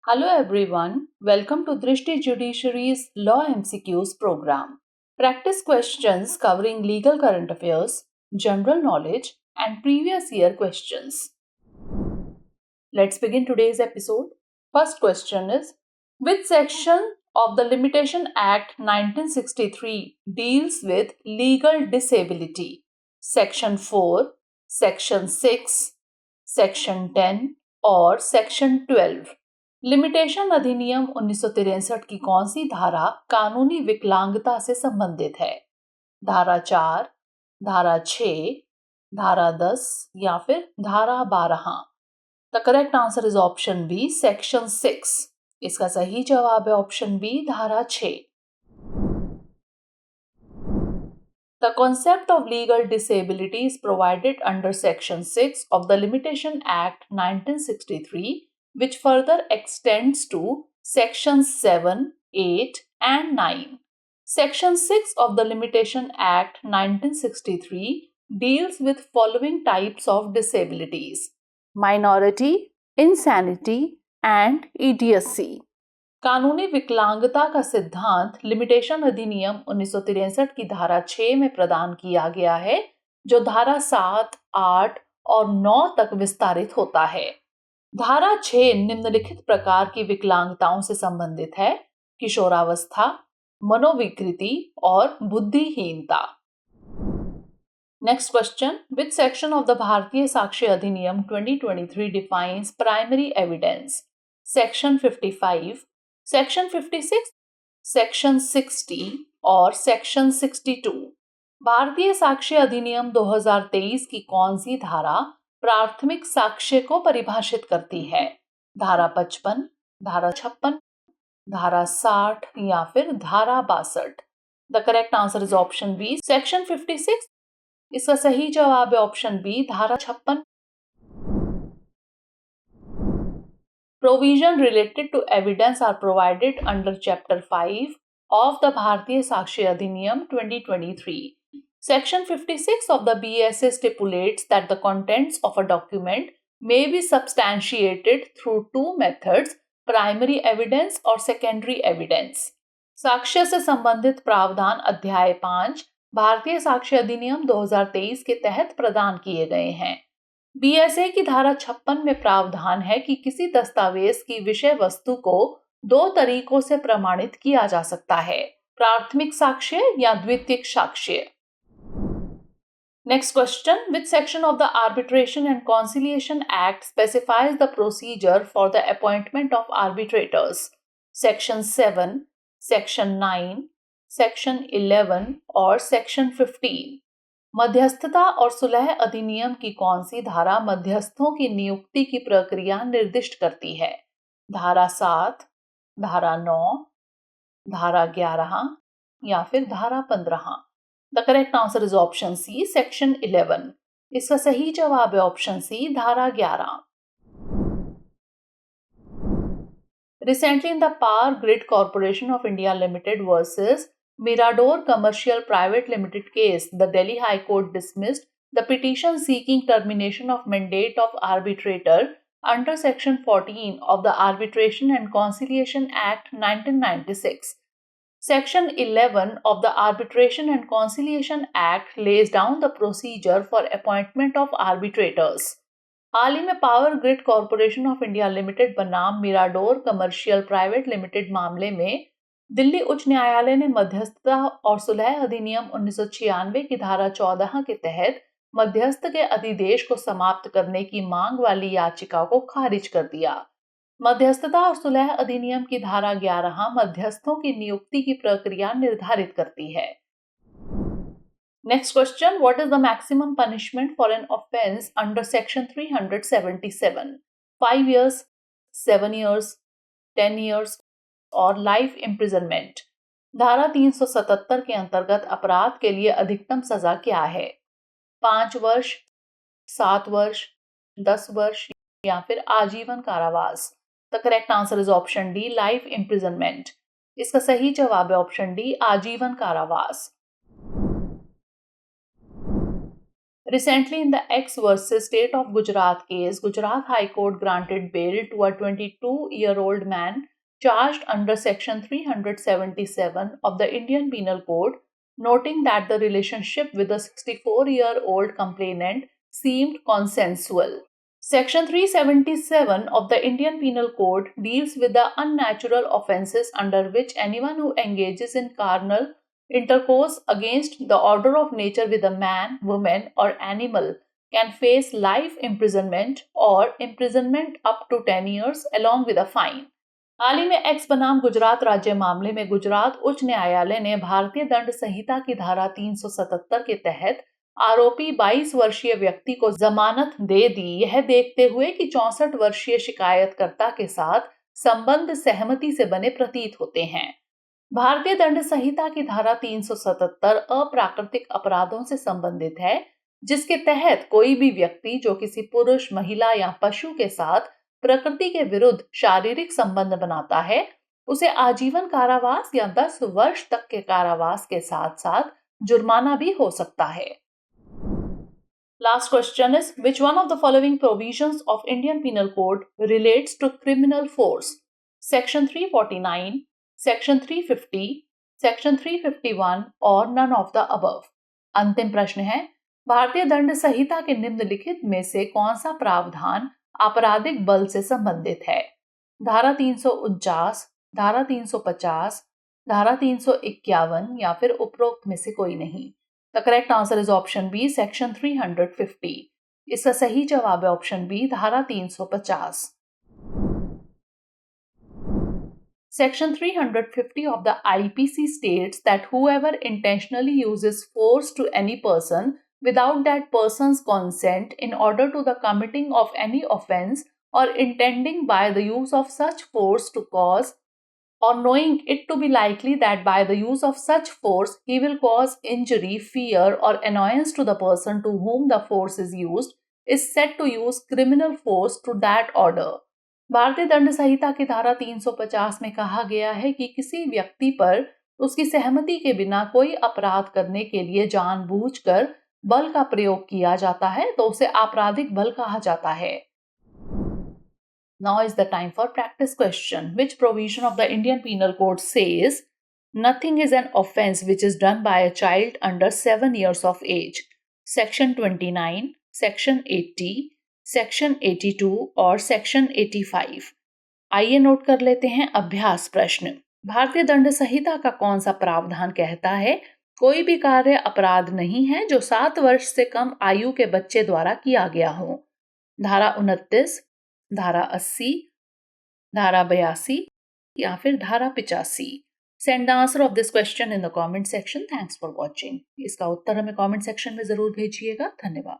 Hello everyone, welcome to Drishti Judiciary's Law MCQs program. Practice questions covering legal current affairs, general knowledge, and previous year questions. Let's begin today's episode. First question is, which section of the Limitation Act 1963 deals with legal disability? Section 4, Section 6, Section 10 और Section 12? Limitation अधिनियम 1963 की कौन सी धारा कानूनी विकलांगता से संबंधित है? धारा 4, धारा 6, धारा 10 या फिर धारा 12? The correct answer is option B, section 6. इसका सही जवाब है ऑप्शन बी, धारा 6. The concept of legal disability is provided under Section 6 of the Limitation Act 1963, which further extends to Sections 7, 8, and 9. Section 6 of the Limitation Act 1963 deals with following types of disabilities: minority, insanity, and idiocy. कानूनी विकलांगता का सिद्धांत limitation अधिनियम 1963 की धारा 6 में प्रदान किया गया है, जो धारा 7, 8 और 9 तक विस्तारित होता है. धारा 6 निम्नलिखित प्रकार की विकलांगताओं से संबंधित है: किशोरावस्था, मनोविकृति और बुद्धिहीनता. Next question, which section of the Bharatiya Sakshya Adhiniyam 2023 defines primary evidence? Section 55, section 56, section 60 और सेक्शन 62? भारतीय साक्ष्य अधिनियम 2023 की कौन सी धारा प्राथमिक साक्ष्य को परिभाषित करती है? धारा 55, धारा 56, धारा 60 या फिर धारा 62? The correct answer is option B, section 56. इसका सही जवाब है ऑप्शन बी, धारा 56. Provision related to evidence are provided under Chapter 5 of the Bharatiya Sakshi Adhiniyam 2023. Section 56 of the BSA stipulates that the contents of a document may be substantiated through two methods: primary evidence और secondary evidence. साक्ष्य से संबंधित प्रावधान अध्याय 5 भारतीय साक्ष्य अधिनियम 2023 के तहत प्रदान किए गए हैं. बीएसए की धारा 56 में प्रावधान है कि किसी दस्तावेज की विषय वस्तु को दो तरीकों से प्रमाणित किया जा सकता है: प्राथमिक साक्ष्य या द्वितीयक साक्ष्य. Next question, which section of the arbitration and conciliation act specifies the procedure for the appointment of arbitrators? Section 7, section 9, section 11 और सेक्शन 15? मध्यस्थता और सुलह अधिनियम की कौन सी धारा मध्यस्थों की नियुक्ति की प्रक्रिया निर्दिष्ट करती है? धारा 7, धारा 9, धारा 11 या फिर धारा 15? The correct answer is option C, section 11. इसका सही जवाब है ऑप्शन सी, धारा 11. Recently in the Power Grid Corporation of India Limited versus Mirador Commercial Private Limited case, the Delhi High Court dismissed the petition seeking termination of mandate of arbitrator under Section 14 of the Arbitration and Conciliation Act 1996. Section 11 of the Arbitration and Conciliation Act lays down the procedure for appointment of arbitrators. हाल ही में power grid corporation of India limited बनाम मिराडोर commercial private limited मामले में दिल्ली उच्च न्यायालय ने मध्यस्थता और सुलह अधिनियम 1996 की धारा 14 के तहत मध्यस्थ के अधिदेश को समाप्त करने की मांग वाली याचिका को खारिज कर दिया. मध्यस्थता और सुलह अधिनियम की धारा 11 मध्यस्थों की नियुक्ति की प्रक्रिया निर्धारित करती है. Next question, what is the maximum punishment for an offence under Section 377? 5 years, 7 years, 10 years और life imprisonment? धारा 377 के अंतर्गत अपराध के लिए अधिकतम सजा क्या है? 5 वर्ष, 7 वर्ष, 10 वर्ष या फिर आजीवन कारावास? The correct answer is option D, life imprisonment. इसका सही जवाब है ऑप्शन डी, आजीवन कारावास. Recently, in the X versus State of Gujarat case, Gujarat High Court granted bail to a 22-year-old man charged under Section 377 of the Indian Penal Code, noting that the relationship with the 64-year-old complainant seemed consensual. Section 377 of the Indian Penal Code deals with the unnatural offences under which anyone who engages in carnal intercourse against the order of nature with a man, woman, or animal can face life imprisonment or imprisonment up to 10 years along with a fine. हाल ही में x बनाम गुजरात राज्य मामले में गुजरात उच्च न्यायालय ने भारतीय दंड संहिता की धारा 377 के तहत आरोपी 22 वर्षीय व्यक्ति को जमानत दे दी, यह देखते हुए कि 64 वर्षीय शिकायतकर्ता के साथ संबंध सहमति से बने प्रतीत होते हैं। भारतीय दंड संहिता की धारा 377 अप्राकृतिक अपराधों से संबंधित है, जिसके तहत कोई भी व्यक्ति जो किसी पुरुष, महिला या पशु के साथ प्रकृति के विरुद्ध शारीरिक संबंध बनाता है, उसे आजीवन कारावास या 10 वर्ष तक के कारावास के साथ साथ जुर्माना भी हो सकता है। Last question is, which one of the following provisions of Indian Penal Code relates to criminal force? Section 349, Section 350, Section 351 और none of the above? अंतिम प्रश्न है, भारतीय दंड संहिता के निम्नलिखित में से कौन सा प्रावधान आपराधिक बल से संबंधित है? धारा 349, धारा 350, धारा 351 या फिर उपरोक्त में से कोई नहीं? The correct answer is option B, section 350. इसका सही जवाब है ऑप्शन बी, धारा 350. Section 350 of the IPC states that whoever intentionally uses force to any person without that person's consent in order to the committing of any offense or intending by the use of such force to cause or knowing it to be likely that by the use of such force he will cause injury, fear or annoyance to the person to whom the force is used is said to use criminal force to that order. भारतीय दंड संहिता की धारा 350 में कहा गया है कि किसी व्यक्ति पर उसकी सहमति के बिना कोई अपराध करने के लिए जानबूझकर बल का प्रयोग किया जाता है तो उसे आपराधिक बल कहा जाता है। Now is the time for practice question. Which provision of the Indian Penal Code says nothing is an offence which is done by a child under 7 years of age? Section 29, Section 80, Section 82 और Section 85? आइए note कर लेते हैं अभ्यास प्रश्न। भारतीय दंड संहिता का कौन सा प्रावधान कहता है कोई भी कार्य अपराध नहीं है जो 7 वर्ष से कम आयु के बच्चे द्वारा किया गया हो? धारा 29, धारा 80, धारा 82 या फिर धारा 85? Send the answer of this question in the comment section. Thanks for watching. इसका उत्तर हमें comment section में जरूर भेजिएगा। धन्यवाद।